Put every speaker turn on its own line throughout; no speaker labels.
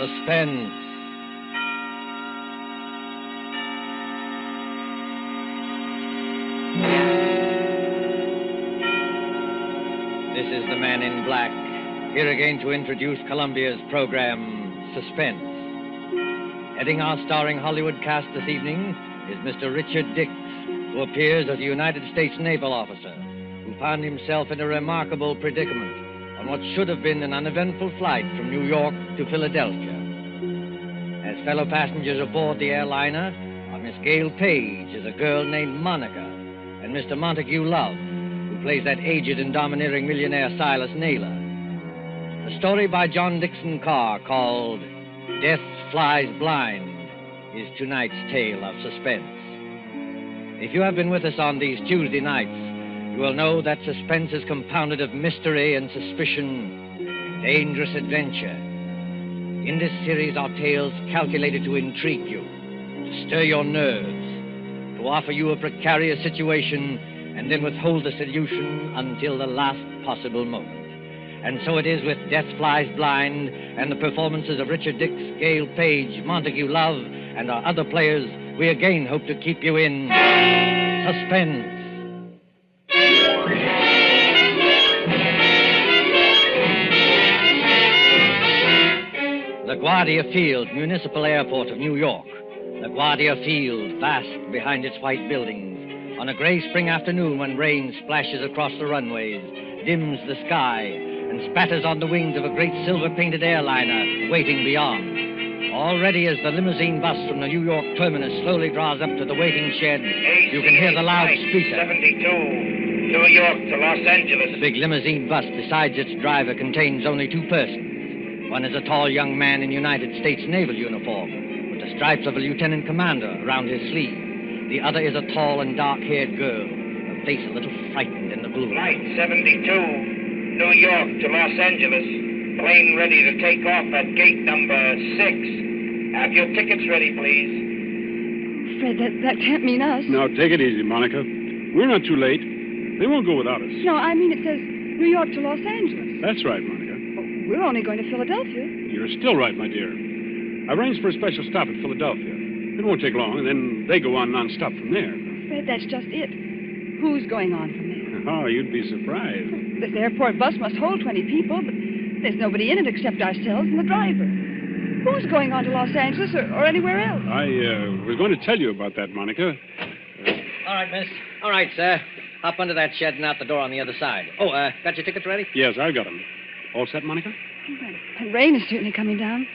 Suspense. This is the Man in Black, here again to introduce Columbia's program, Suspense. Heading our starring Hollywood cast this evening is Mr. Richard Dix, who appears as a United States naval officer who found himself in a remarkable predicament on what should have been an uneventful flight from New York to Philadelphia. As fellow passengers aboard the airliner are Miss Gail Page as a girl named Monica, and Mr. Montague Love, who plays that aged and domineering millionaire Silas Naylor. A story by John Dickson Carr called Death Flies Blind is tonight's tale of suspense. If you have been with us on these Tuesday nights, you will know that suspense is compounded of mystery and suspicion, dangerous adventure. In this series are tales calculated to intrigue you, to stir your nerves, to offer you a precarious situation, and then withhold the solution until the last possible moment. And so it is with Death Flies Blind and the performances of Richard Dix, Gail Page, Montague Love, and our other players, we again hope to keep you in suspense. LaGuardia Field, Municipal Airport of New York. LaGuardia Field, vast behind its white buildings. On a gray spring afternoon when rain splashes across the runways, dims the sky, and spatters on the wings of a great silver-painted airliner waiting beyond. Already as the limousine bus from the New York terminus slowly draws up to the waiting shed, you can hear the loudspeaker.
72, New York to Los Angeles.
The big limousine bus, besides its driver, contains only two persons. One is a tall young man in United States naval uniform, with the stripes of a lieutenant commander around his sleeve. The other is a tall and dark-haired girl, her face a little frightened in the gloom.
Flight 72, New York to Los Angeles. Plane ready to take off at gate number 6. Have your tickets ready, please.
Fred, that can't mean us.
Now, take it easy, Monica. We're not too late. They won't go without us.
No, I mean it says New York to Los Angeles.
That's right, Monica.
We're only going to Philadelphia.
You're still right, my dear. I arranged for a special stop at Philadelphia. It won't take long, and then they go on nonstop from there.
Fred, that's just it. Who's going on from there?
Oh, you'd be surprised.
This airport bus must hold 20 people, but there's nobody in it except ourselves and the driver. Who's going on to Los Angeles or anywhere else?
I was going to tell you about that, Monica.
All right, miss. All right, sir. Hop under that shed and out the door on the other side. Oh, got your tickets ready?
Yes, I've got them. All set, Monica?
The rain is certainly coming down.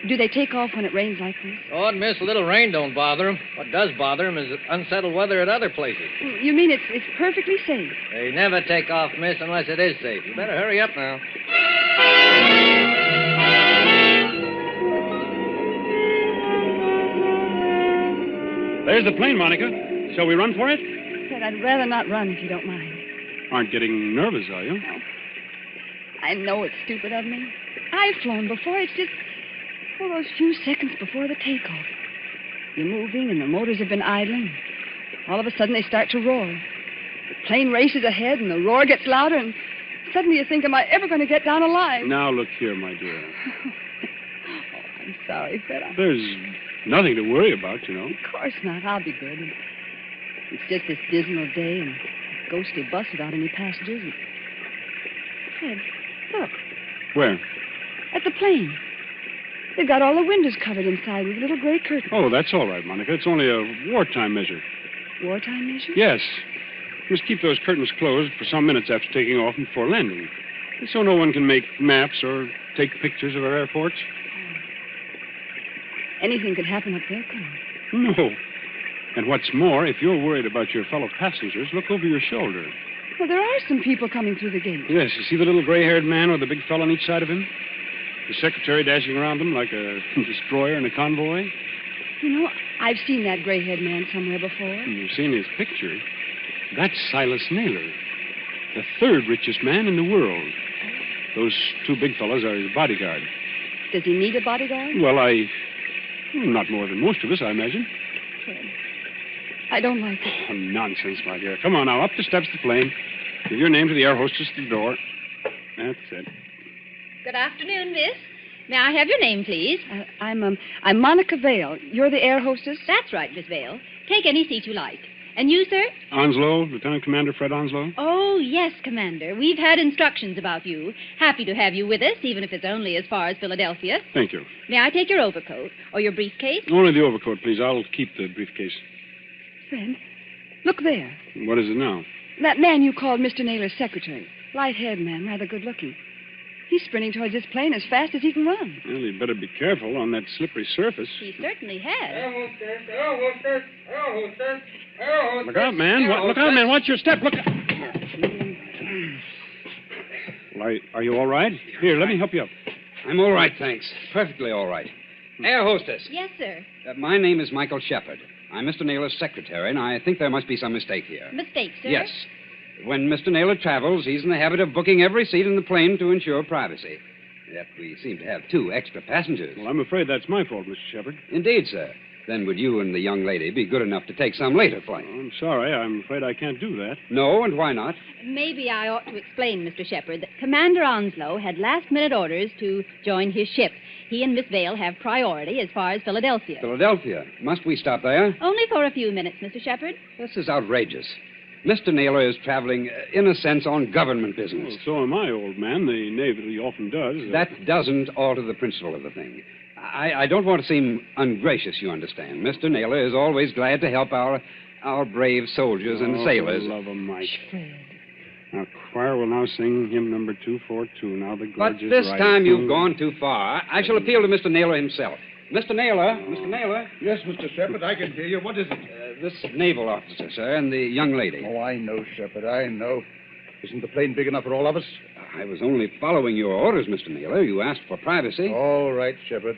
Do they take off when it rains like this?
Oh, miss, a little rain don't bother them. What does bother them is unsettled weather at other places.
You mean it's perfectly safe?
They never take off, miss, unless it is safe. You better hurry up now.
There's the plane, Monica. Shall we run for it?
Fred, I'd rather not run if you don't mind.
Aren't getting nervous, are you?
No. I know it's stupid of me. I've flown before. It's just those few seconds before the takeoff. You're moving and the motors have been idling. All of a sudden they start to roar. The plane races ahead and the roar gets louder and suddenly you think, am I ever going to get down alive?
Now, look here, my dear.
Oh, I'm sorry, Fred.
There's nothing to worry about, you know.
Of course not. I'll be good. It's just this dismal day and a ghostly bus without any passengers. And... Fred, look.
Where?
At the plane. They've got all the windows covered inside with little gray curtains.
Oh, that's all right, Monica. It's only a wartime measure.
Wartime measure?
Yes. Just keep those curtains closed for some minutes after taking off and before landing. So no one can make maps or take pictures of our airports.
Anything could happen up there, couldn't it?
No. And what's more, if you're worried about your fellow passengers, look over your shoulder.
Well, there are some people coming through the gate.
Yes, you see the little gray-haired man with the big fellow on each side of him? The secretary dashing around them like a destroyer in a convoy?
You know, I've seen that gray-haired man somewhere before.
You've seen his picture. That's Silas Naylor, the third richest man in the world. Those two big fellows are his bodyguard.
Does he need a bodyguard?
Well, not more than most of us, I imagine.
Fred, I don't like it.
Oh, nonsense, my dear. Come on now, up the steps of the plane. Give your name to the air hostess at the door. That's it.
Good afternoon, miss. May I have your name, please?
I'm Monica Vale. You're the air hostess?
That's right, Miss Vale. Take any seat you like. And you, sir?
Onslow, Lieutenant Commander Fred Onslow.
Oh, yes, Commander. We've had instructions about you. Happy to have you with us, even if it's only as far as Philadelphia.
Thank you.
May I take your overcoat or your briefcase?
Only the overcoat, please. I'll keep the briefcase.
Fred, look there.
What is it now?
That man you called Mr. Naylor's secretary. Light-haired man, rather good-looking. He's sprinting towards this plane as fast as he can run.
Well, he'd better be careful on that slippery surface.
He certainly has.
Look out, man. Look out, man. Watch your step. Look out. Well, are you all right? Here, let me help you up.
I'm all right, thanks. Perfectly all right. Air hostess.
Yes, sir.
My name is Michael Shepard. I'm Mr. Naylor's secretary, and I think there must be some mistake here.
Mistake, sir?
Yes. When Mr. Naylor travels, he's in the habit of booking every seat in the plane to ensure privacy. Yet we seem to have 2 extra passengers.
Well, I'm afraid that's my fault, Mr. Shepard.
Indeed, sir. Then would you and the young lady be good enough to take some later flight?
I'm sorry. I'm afraid I can't do that.
No, and why not?
Maybe I ought to explain, Mr. Shepard, that Commander Onslow had last-minute orders to join his ship. He and Miss Vale have priority as far as Philadelphia.
Philadelphia. Must we stop there?
Only for a few minutes, Mr. Shepard.
This is outrageous. Mr. Naylor is traveling, in a sense, on government business.
Well, so am I, old man. The Navy often does.
That doesn't alter the principle of the thing. I don't want to seem ungracious, you understand. Mr. Naylor is always glad to help our brave soldiers and sailors.
For the love of Mike. Now, choir will now sing hymn number 242. Now the
But
gorge is
this
right.
time you've gone too far. I shall appeal to Mr. Naylor himself. Mr. Naylor. Mr. Naylor.
Yes, Mr. Shepard, I can hear you. What is it?
This naval officer, sir, and the young lady.
Oh, I know, Shepard, I know. Isn't the plane big enough for all of us?
I was only following your orders, Mr. Naylor. You asked for privacy.
All right, Shepard.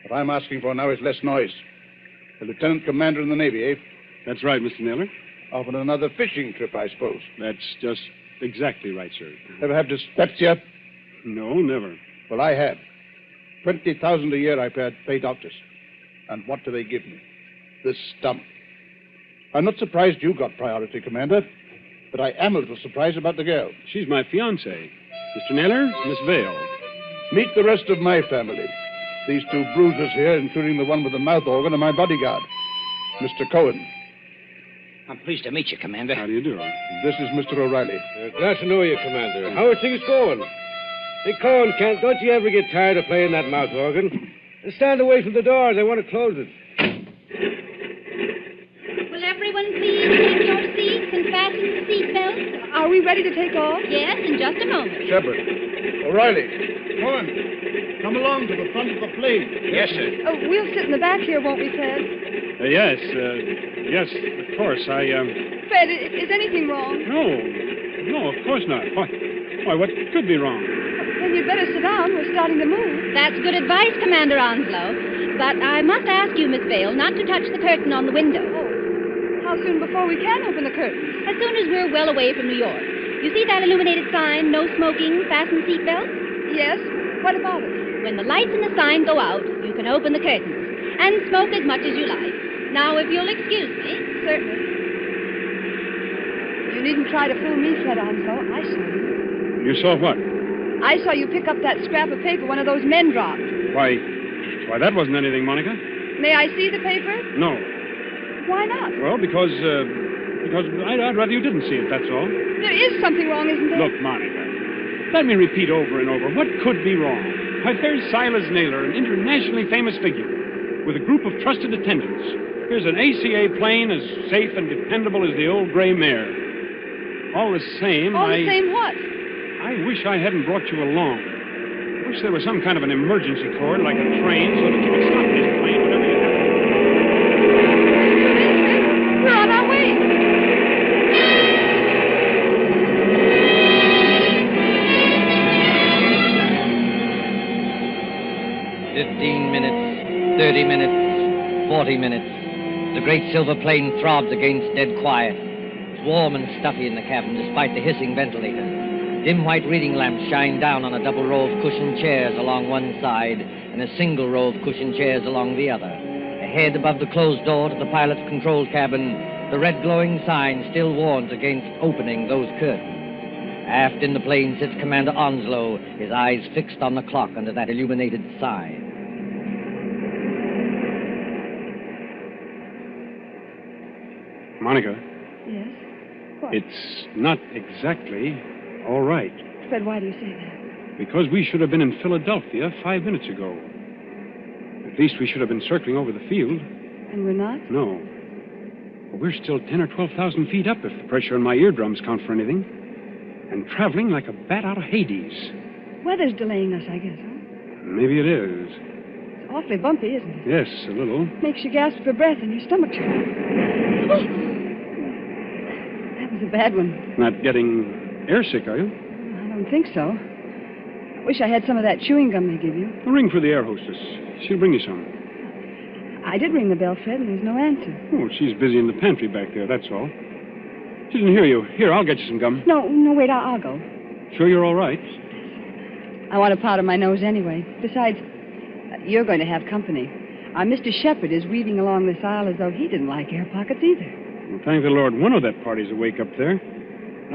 What I'm asking for now is less noise. The lieutenant commander in the Navy, eh?
That's right, Mr. Naylor.
Off on another fishing trip, I suppose.
That's just exactly right, sir.
Ever have dyspepsia?
No, never.
Well, I have. 20,000 a year I pay doctors. And what do they give me? This stump. I'm not surprised you got priority, Commander, but I am a little surprised about the girl.
She's my fiancée. Mr. Naylor, Miss Vale.
Meet the rest of my family. These 2 bruisers here, including the one with the mouth organ, are my bodyguard, Mr. Cohen.
I'm pleased to meet you, Commander.
How do you do?
This is Mr. O'Reilly.
Glad to know you, Commander. How are things going? Hey, Cohen, don't you ever get tired of playing that mouth organ? Stand away from the door. They want to close it.
Will everyone please take your seats and fasten the seatbelts?
Are we ready to take off?
Yes, in just a moment.
Shepard. O'Reilly. Cohen. Come along to the front of the plane.
Yes, sir.
Oh, we'll sit in the back here, won't we, Fred?
Yes, of course.
Fred, is anything wrong?
No, of course not. Why, what could be wrong?
Then you'd better sit down. We're starting to move.
That's good advice, Commander Onslow. But I must ask you, Miss Vale, not to touch the curtain on the window.
Oh, how soon before we can open the curtain?
As soon as we're well away from New York. You see that illuminated sign, no smoking, fasten seatbelts?
Yes. What about it?
When the lights in the sign go out, you can open the curtains and smoke as much as you like. Now, if you'll excuse me.
Certainly. You needn't try to fool me, Fred Onslow. I saw you.
You saw what?
I saw you pick up that scrap of paper one of those men dropped.
Why, that wasn't anything, Monica.
May I see the paper?
No.
Why not?
Well, because I'd rather you didn't see it, that's all.
There is something wrong, isn't there?
Look, Monica, let me repeat over and over. What could be wrong? Why, there's Silas Naylor, an internationally famous figure, with a group of trusted attendants. Here's an ACA plane as safe and dependable as the old gray mare. All the same,
All the same what?
I wish I hadn't brought you along. I wish there was some kind of an emergency cord, like a train, so that you could stop this plane whenever you have to.
We're on our way.
"15 minutes, 30 minutes, 40 minutes. The great silver plane throbs against dead quiet. It's warm and stuffy in the cabin, despite the hissing ventilator. Dim white reading lamps shine down on a double row of cushioned chairs along one side and a single row of cushioned chairs along the other. Ahead, above the closed door to the pilot's control cabin, the red glowing sign still warns against opening those curtains. Aft in the plane sits Commander Onslow, his eyes fixed on the clock under that illuminated sign.
Monica,
Yes? What?
it's not exactly all right.
Fred, why do you say that?
Because we should have been in Philadelphia 5 minutes ago. At least we should have been circling over the field.
And we're not?
No. But we're still 10 or 12,000 feet up if the pressure on my eardrums count for anything. And traveling like a bat out of Hades.
Weather's delaying us, I guess, huh?
Maybe it is.
It's awfully bumpy, isn't it?
Yes, a little.
Makes you gasp for breath and your stomach turns. Oh! That was a bad one.
Not getting airsick, are you?
I don't think so. I wish I had some of that chewing gum they give you.
A ring for the air hostess. She'll bring you some.
I did ring the bell, Fred, and there's no answer.
Oh, she's busy in the pantry back there, that's all. She didn't hear you. Here, I'll get you some gum.
No, wait, I'll go.
Sure you're all right?
I want a powder my nose anyway. Besides, you're going to have company. Our Mr. Shepherd is weaving along this aisle as though he didn't like air pockets either.
Well, thank the Lord one of that party's awake up there.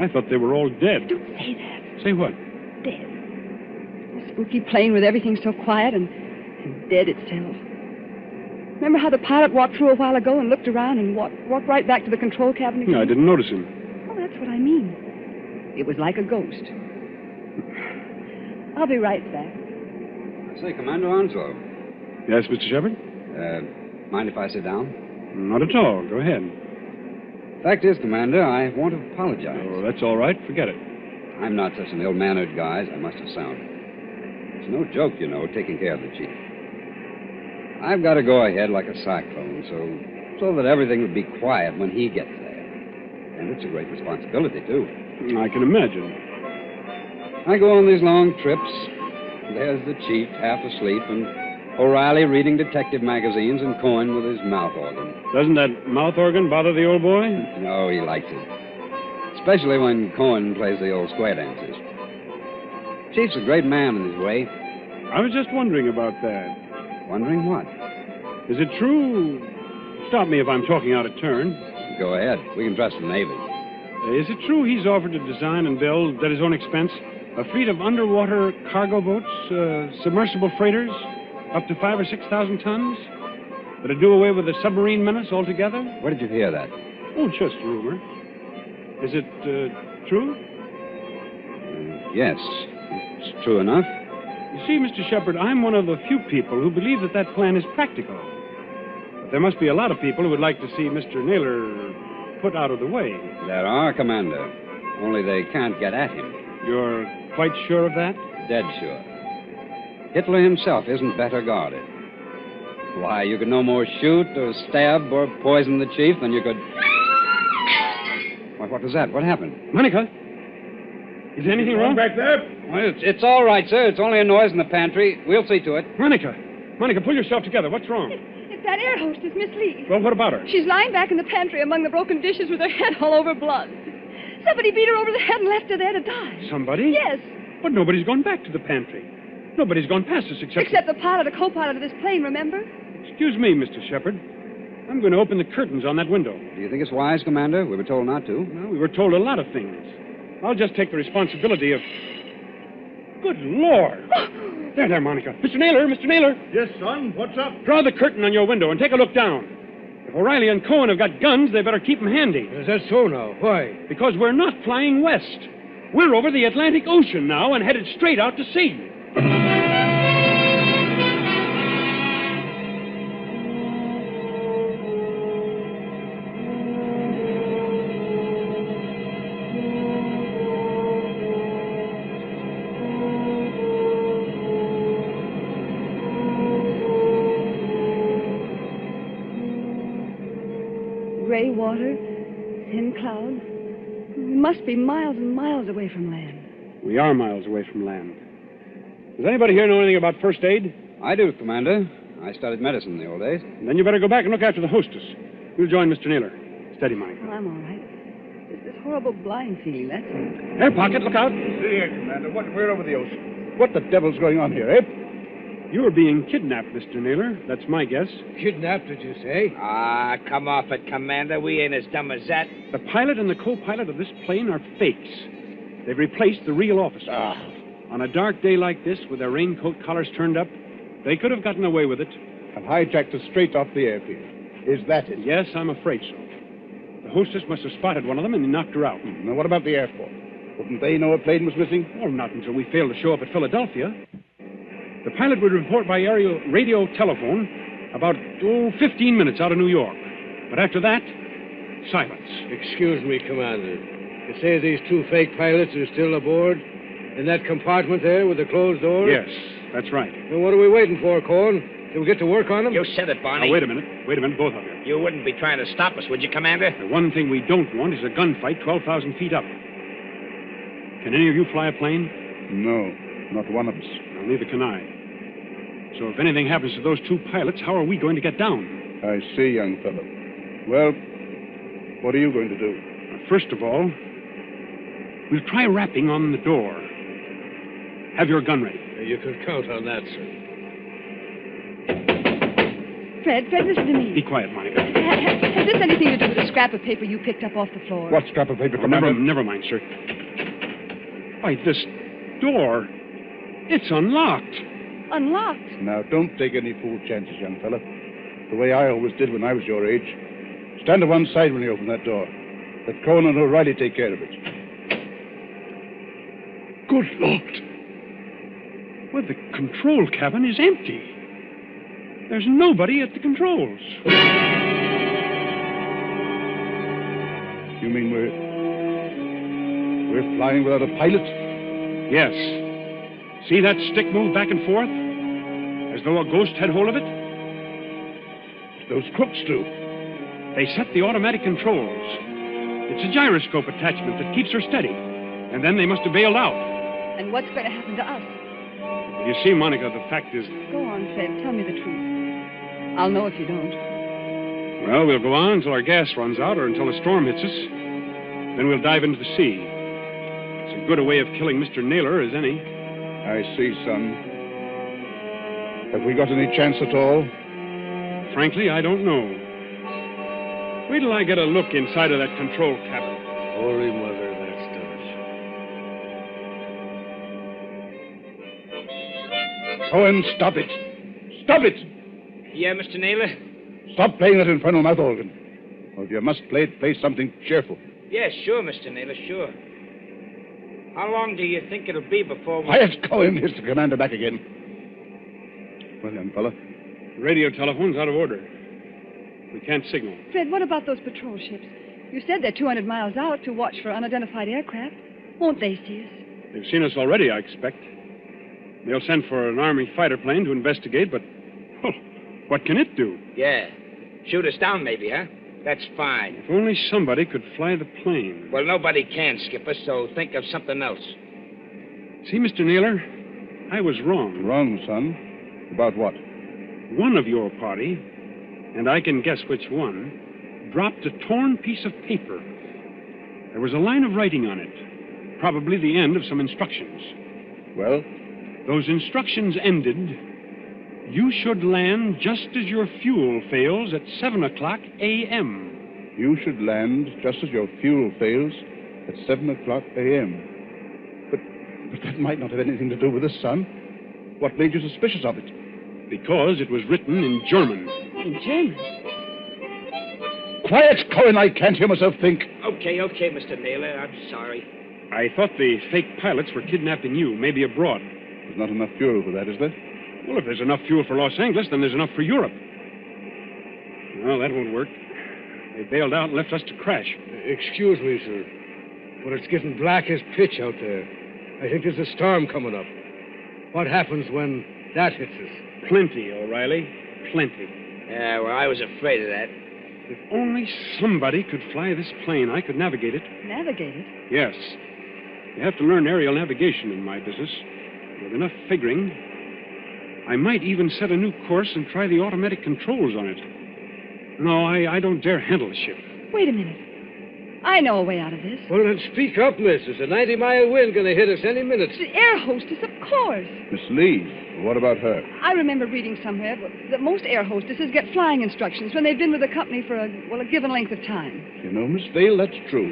I thought they were all dead.
Don't say that.
Say what?
Dead. A spooky plane with everything so quiet and dead itself. Remember how the pilot walked through a while ago and looked around and walked right back to the control cabin again?
No, I didn't notice him.
Oh, that's what I mean. It was like a ghost. I'll be right back.
Say, Commander Onslow.
Yes, Mr. Shepherd?
Mind if I sit down?
Not at all. Go ahead.
Fact is, Commander, I want to apologize.
Oh, that's all right. Forget it.
I'm not such an ill-mannered guy as I must have sounded. It's no joke, you know, taking care of the chief. I've got to go ahead like a cyclone, so that everything would be quiet when he gets there. And it's a great responsibility, too.
I can imagine.
I go on these long trips. There's the chief, half asleep, and O'Reilly reading detective magazines and Cohen with his mouth organ.
Doesn't that mouth organ bother the old boy?
No, he likes it. Especially when Cohen plays the old square dances. Chief's a great man in his way.
I was just wondering about that.
Wondering what?
Is it true? Stop me if I'm talking out of turn.
Go ahead. We can trust the Navy.
Is it true he's offered to design and build, at his own expense, a fleet of underwater cargo boats, submersible freighters, up to 5,000 or 6,000 tons? That'd do away with the submarine menace altogether?
Where did you hear that?
Oh, just rumor. Is it true?
Yes, it's true enough.
You see, Mr. Shepherd, I'm one of the few people who believe that plan is practical. But there must be a lot of people who would like to see Mr. Naylor put out of the way.
There are, Commander. Only they can't get at him.
You're quite sure of that?
Dead sure. Hitler himself isn't better guarded. Why, you could no more shoot or stab or poison the chief than you could... What was that? What happened?
Monica? Is anything wrong?
Back there?
Well, it's all right, sir. It's only a noise in the pantry. We'll see to it.
Monica, pull yourself together. What's wrong?
It's that air hostess, Miss Lee.
Well, what about her?
She's lying back in the pantry among the broken dishes with her head all over blood. Somebody beat her over the head and left her there to die.
Somebody?
Yes.
But nobody's gone back to the pantry. Nobody's gone past us
Except the pilot, a co-pilot of this plane, remember?
Excuse me, Mr. Shepherd. I'm going to open the curtains on that window.
Do you think it's wise, Commander? We were told not to.
Well, we were told a lot of things. I'll just take the responsibility of... Good Lord. There, Monica. Mr. Naylor.
Yes, son. What's up?
Draw the curtain on your window and take a look down. If O'Reilly and Cohen have got guns, they better keep them handy.
Is that so now? Why?
Because we're not flying west. We're over the Atlantic Ocean now and headed straight out to sea.
Gray water, thin clouds. We must be miles and miles away from land.
We are miles away from land. Does anybody here know anything about first aid?
I do, Commander. I studied medicine in the old days.
Then you better go back and look after the hostess. We'll join Mr. Naylor. Steady, Monica.
Well, I'm all right. It's this horrible blind feeling, that's all.
Air pocket, look out.
See here, Commander. We're over the ocean. What the devil's going on here, eh?
You're being kidnapped, Mr. Naylor. That's my guess.
Kidnapped, did you say?
Ah, come off it, Commander. We ain't as dumb as that.
The pilot and the co-pilot of this plane are fakes. They've replaced the real officer.
Ah.
On a dark day like this, with their raincoat collars turned up, they could have gotten away with it.
And hijacked us straight off the airfield. Is that it?
Yes, I'm afraid so. The hostess must have spotted one of them and knocked her out.
Now, what about the airport? Wouldn't they know a plane was missing?
Well, not until we failed to show up at Philadelphia. The pilot would report by aerial radio telephone about, 15 minutes out of New York. But after that, silence.
Excuse me, Commander. You say these two fake pilots are still aboard? In that compartment there with the closed doors?
Yes, that's right.
Then what are we waiting for, Cohen? Can we get to work on them?
You said it, Barney.
Now, wait a minute, both of you.
You wouldn't be trying to stop us, would you, Commander?
The one thing we don't want is a gunfight 12,000 feet up. Can any of you fly a plane?
No, not one of us.
Well, neither can I. So if anything happens to those two pilots, how are we going to get down?
I see, young fellow. Well, what are you going to do?
First of all, we'll try rapping on the door. Have your gun ready.
You can count on that, sir.
Fred, listen to me.
Be quiet, Monica.
Has this anything to do with a scrap of paper you picked up off the floor?
What scrap of paper, Commander?
Never mind, sir. Why, this door, it's unlocked.
Unlocked?
Now, don't take any fool chances, young fella. The way I always did when I was your age. Stand to one side when you open that door. Let Cohen and O'Reilly take care of it.
Good Lord. Well, the control cabin is empty. There's nobody at the controls.
You mean we're flying without a pilot?
Yes. See that stick move back and forth? As though a ghost had hold of it?
Those crooks do.
They set the automatic controls. It's a gyroscope attachment that keeps her steady. And then they must have bailed out.
And what's going to happen to us?
You see, Monica, the fact is...
Go on, Fred. Tell me the truth. I'll know if you don't.
Well, we'll go on until our gas runs out or until a storm hits us. Then we'll dive into the sea. It's as good a way of killing Mr. Naylor as any.
I see, son. Have we got any chance at all?
Frankly, I don't know. Wait till I get a look inside of that control cabin.
Holy Mother, that's Dutch.
Cohen, stop it. Stop it!
Yeah, Mr. Naylor?
Stop playing that infernal mouth organ. Or if you must play it, play something cheerful.
Yeah, sure, Mr. Naylor, sure. How long do you think it'll be before we...
Quiet, Cohen. Here's the commander back again. Well, young fella.
The radio telephone's out of order. We can't signal.
Fred, what about those patrol ships? You said they're 200 miles out to watch for unidentified aircraft. Won't they see us?
They've seen us already, I expect. They'll send for an Army fighter plane to investigate, but... Oh, what can it do?
Yeah. Shoot us down, maybe, huh? That's fine.
If only somebody could fly the plane.
Well, nobody can, Skipper, so think of something else.
See, Mr. Naylor, I was wrong.
Wrong, son? About what?
One of your party, and I can guess which one, dropped a torn piece of paper. There was a line of writing on it, probably the end of some instructions.
Well?
Those instructions ended, you should land just as your fuel fails at 7 o'clock a.m.
You should land just as your fuel fails at 7 o'clock a.m. But that might not have anything to do with this, son. What made you suspicious of it?
Because it was written in German.
In German?
Quiet, Cohen. I can't hear myself think.
Okay, Mr. Naylor. I'm sorry.
I thought the fake pilots were kidnapping you, maybe abroad.
There's not enough fuel for that, is there?
Well, if there's enough fuel for Los Angeles, then there's enough for Europe. Well, that won't work. They bailed out and left us to crash.
Excuse me, sir, but it's getting black as pitch out there. I think there's a storm coming up. What happens when that hits us?
Plenty, O'Reilly. Plenty.
Yeah, well, I was afraid of that.
If only somebody could fly this plane, I could navigate it.
Navigate it?
Yes. You have to learn aerial navigation in my business. With enough figuring, I might even set a new course and try the automatic controls on it. No, I don't dare handle the ship.
Wait a minute. I know a way out of this.
Well, then speak up, miss. There's a 90-mile wind going to hit us any minute.
The air hostess, of course.
Miss Lee, what about her?
I remember reading somewhere that most air hostesses get flying instructions when they've been with the company for a given length of time.
You know, Miss Vale, that's true.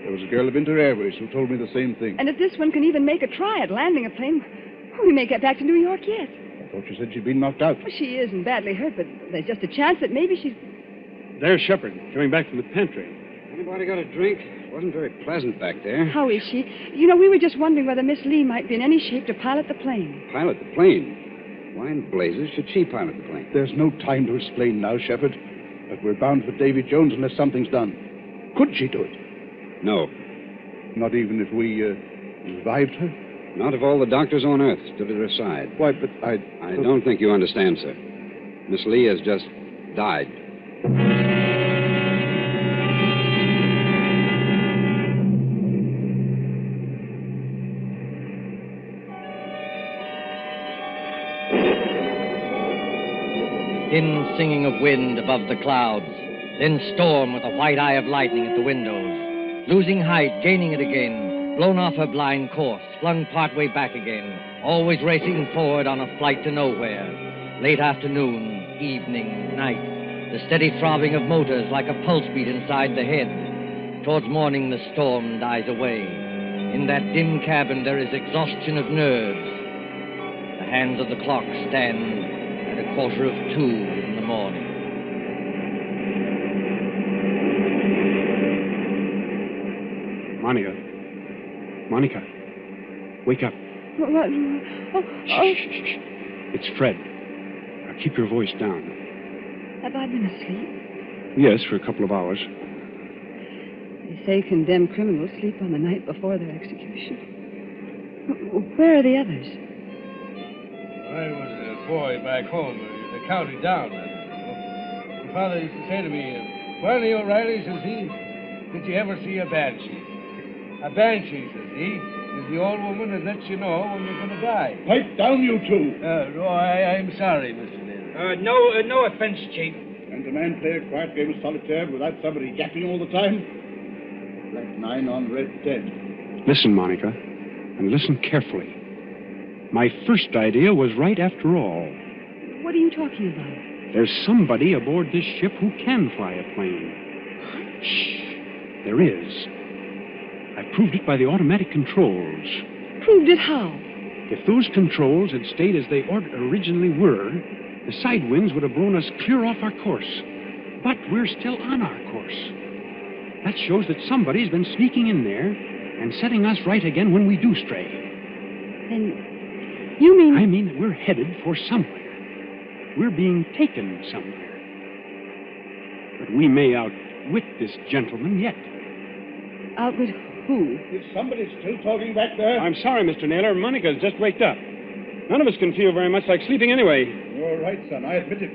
There was a girl of Inter Airways who told me the same thing.
And if this one can even make a try at landing a plane, we may get back to New York yet.
I thought you said she'd been knocked out.
Well, she isn't badly hurt, but there's just a chance that maybe she's...
There's Shepard, coming back from the pantry.
Anybody got a drink? It wasn't very pleasant back there.
How is she? You know, we were just wondering whether Miss Lee might be in any shape to pilot the plane.
Pilot the plane? Why in blazes should she pilot the plane?
There's no time to explain now, Shepard. But we're bound for Davy Jones unless something's done. Could she do it?
No.
Not even if we revived her?
Not if all the doctors on Earth stood at her side.
Why, but I
don't think you understand, sir. Miss Lee has just died.
Thin singing of wind above the clouds, then storm with a white eye of lightning at the windows. Losing height, gaining it again, blown off her blind course, flung partway back again, always racing forward on a flight to nowhere. Late afternoon, evening, night, the steady throbbing of motors like a pulse beat inside the head. Towards morning, the storm dies away. In that dim cabin, there is exhaustion of nerves. The hands of the clock stand at 1:45 in the morning.
Monica, wake up.
What? Oh.
Shh. It's Fred. Now keep your voice down.
Have I been asleep?
Yes, for a couple of hours.
They say condemned criminals sleep on the night before their execution. Where are the others?
I was a boy back home, the county down. My father used to say to me, "Barney O'Reilly," says he, "did you ever see a banshee? A banshee," says he, "is the old woman that lets you know when you're going to die."
Pipe down, you two.
No, I'm sorry, Mr. Naylor.
No offense, Chief.
Can the man play a quiet game of solitaire without somebody yapping all the time? Black 9 on red 10.
Listen, Monica, and listen carefully. My first idea was right after all.
What are you talking about?
There's somebody aboard this ship who can fly a plane. Shh. There is. I proved it by the automatic controls.
Proved it how?
If those controls had stayed as they originally were, the side winds would have blown us clear off our course. But we're still on our course. That shows that somebody's been sneaking in there and setting us right again when we do stray.
Then you mean...
I mean that we're headed for somewhere. We're being taken somewhere. But we may outwit this gentleman yet.
Outwit who?
Is somebody still talking back there?
I'm sorry, Mr. Naylor. Monica's just waked up. None of us can feel very much like sleeping anyway.
You're right, son. I admit it.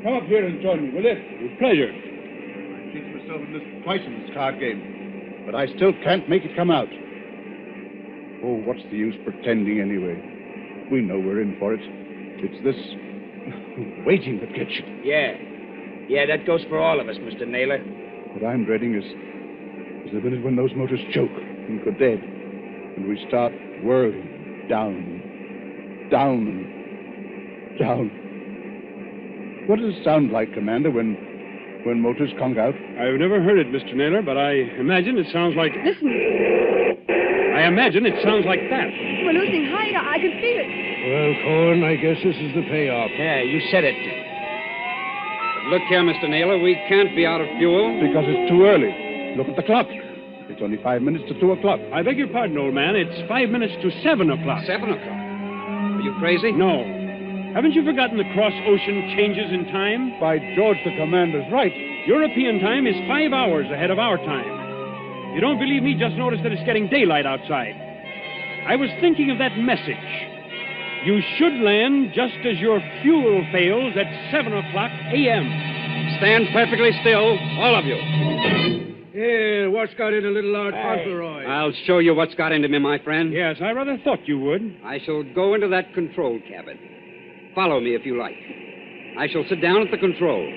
Come up here and join me, will you?
With pleasure.
I've cheated myself in this twice in this card game, but I still can't make it come out. Oh, what's the use pretending anyway? We know we're in for it. It's this waiting that gets you.
Yeah, that goes for all of us, Mr. Naylor.
What I'm dreading is the minute when those motors choke and go dead, and we start whirling down. What does it sound like, Commander, when motors conk out?
I've never heard it, Mr. Naylor, but I imagine it sounds like...
Listen.
I imagine it sounds like that.
We're losing height. I can feel it.
Well, Cohen, I guess this is the payoff.
Yeah, you said it.
But look here, Mr. Naylor, we can't be out of fuel.
Because it's too early. Look at the clock. It's only 5 minutes to 2 o'clock.
I beg your pardon, old man. It's 5 minutes to 7 o'clock.
7 o'clock? Are you crazy?
No. Haven't you forgotten the cross-ocean changes in time?
By George, the Commander's right.
European time is 5 hours ahead of our time. If you don't believe me, just notice that it's getting daylight outside. I was thinking of that message. You should land just as your fuel fails at 7 o'clock a.m.
Stand perfectly still, all of you.
Yeah, what's got into little Lord Fauntleroy?
I'll show you what's got into me, my friend.
Yes, I rather thought you would.
I shall go into that control cabin. Follow me if you like. I shall sit down at the controls,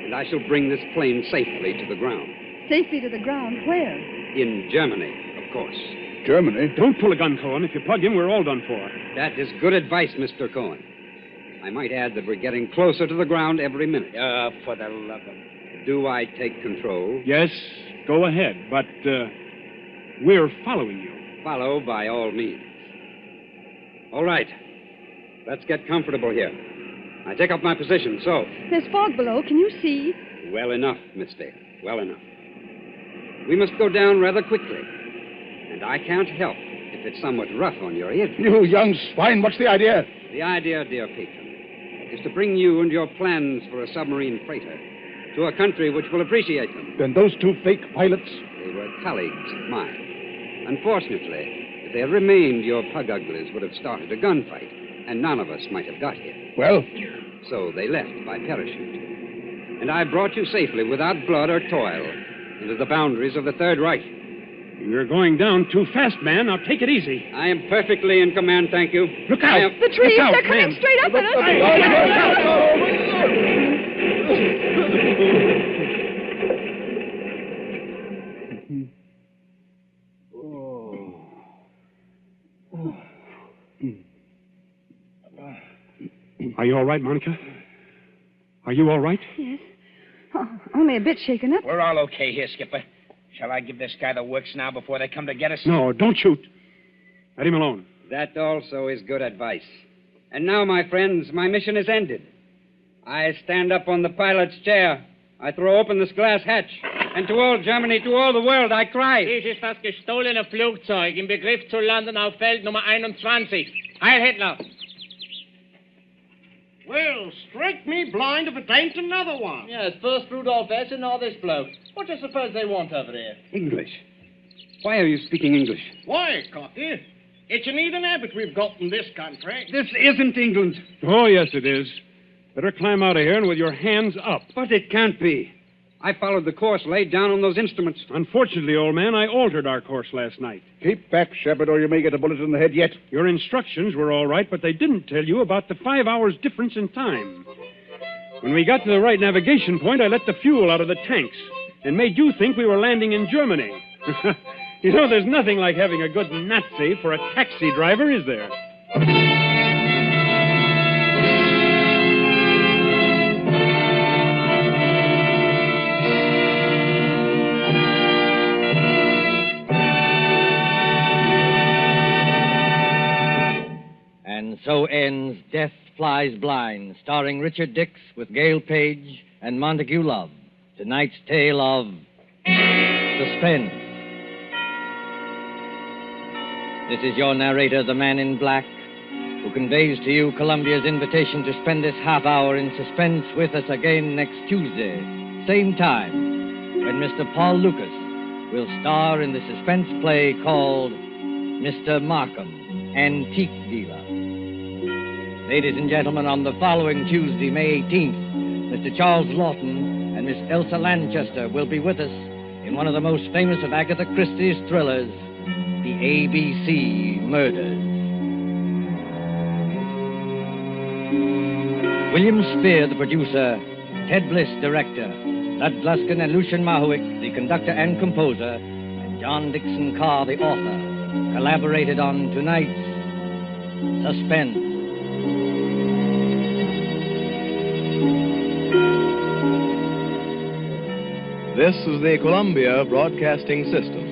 and I shall bring this plane safely to the ground.
Safely to the ground? Where?
In Germany, of course.
Germany?
Don't pull a gun, Cohen. If you plug him, we're all done for.
That is good advice, Mr. Cohen. I might add that we're getting closer to the ground every minute.
For the love of...
Do I take control?
Yes, go ahead. But We're following you.
Follow by all means. All right. Let's get comfortable here. I take up my position, so.
There's fog below. Can you see?
Well enough, Miss Dale. Well enough. We must go down rather quickly. And I can't help if it's somewhat rough on your ear.
You young swine, what's the idea?
The idea, dear patron, is to bring you and your plans for a submarine freighter to a country which will appreciate them.
Then those two fake pilots?
They were colleagues of mine. Unfortunately, if they had remained, your pug uglies would have started a gunfight, and none of us might have got here.
Well?
So they left by parachute. And I brought you safely, without blood or toil, into the boundaries of the Third Reich.
You're going down too fast, man. Now take it easy.
I am perfectly in command, thank you.
Look out!
The trees,
Look out,
they're coming
man.
straight up at us.
Are you all right, Monica? Are you all right?
Yes. Oh, only a bit shaken up.
We're all okay here, Skipper. Shall I give this guy the works now before they come to get us?
No, don't shoot. Let him alone.
That also is good advice. And now, my friends, my mission is ended. I stand up on the pilot's chair. I throw open this glass hatch. And to all Germany, to all the world, I cry.
Dies ist das gestohlene Flugzeug im Begriff zu landen auf Feld Nummer 21. Heil Hitler!
Well, strike me blind if it ain't another one.
Yes, first Rudolph S. and now this bloke. What do you suppose they want over there?
English. Why are you speaking English?
Why, Cocky? It's an even habit we've got in this country.
This isn't England.
Oh, yes, it is. Better climb out of here and with your hands up.
But it can't be. I followed the course laid down on those instruments.
Unfortunately, old man, I altered our course last night.
Keep back, Shepard, or you may get a bullet in the head yet.
Your instructions were all right, but they didn't tell you about the 5 hours difference in time. When we got to the right navigation point, I let the fuel out of the tanks and made you think we were landing in Germany. You know, there's nothing like having a good Nazi for a taxi driver, is there?
And so ends Death Flies Blind, starring Richard Dix with Gail Page and Montague Love. Tonight's tale of Suspense. This is your narrator, the Man in Black, who conveys to you Columbia's invitation to spend this half hour in suspense with us again next Tuesday, same time, when Mr. Paul Lucas will star in the suspense play called Mr. Markham, Antique Dealer. Ladies and gentlemen, on the following Tuesday, May 18th, Mr. Charles Lawton and Miss Elsa Lanchester will be with us in one of the most famous of Agatha Christie's thrillers, The ABC Murders. William Spear, the producer, Ted Bliss, director, Lud Gluskin and Lucian Mahowick, the conductor and composer, and John Dickson Carr, the author, collaborated on tonight's Suspense.
This is the Columbia Broadcasting System.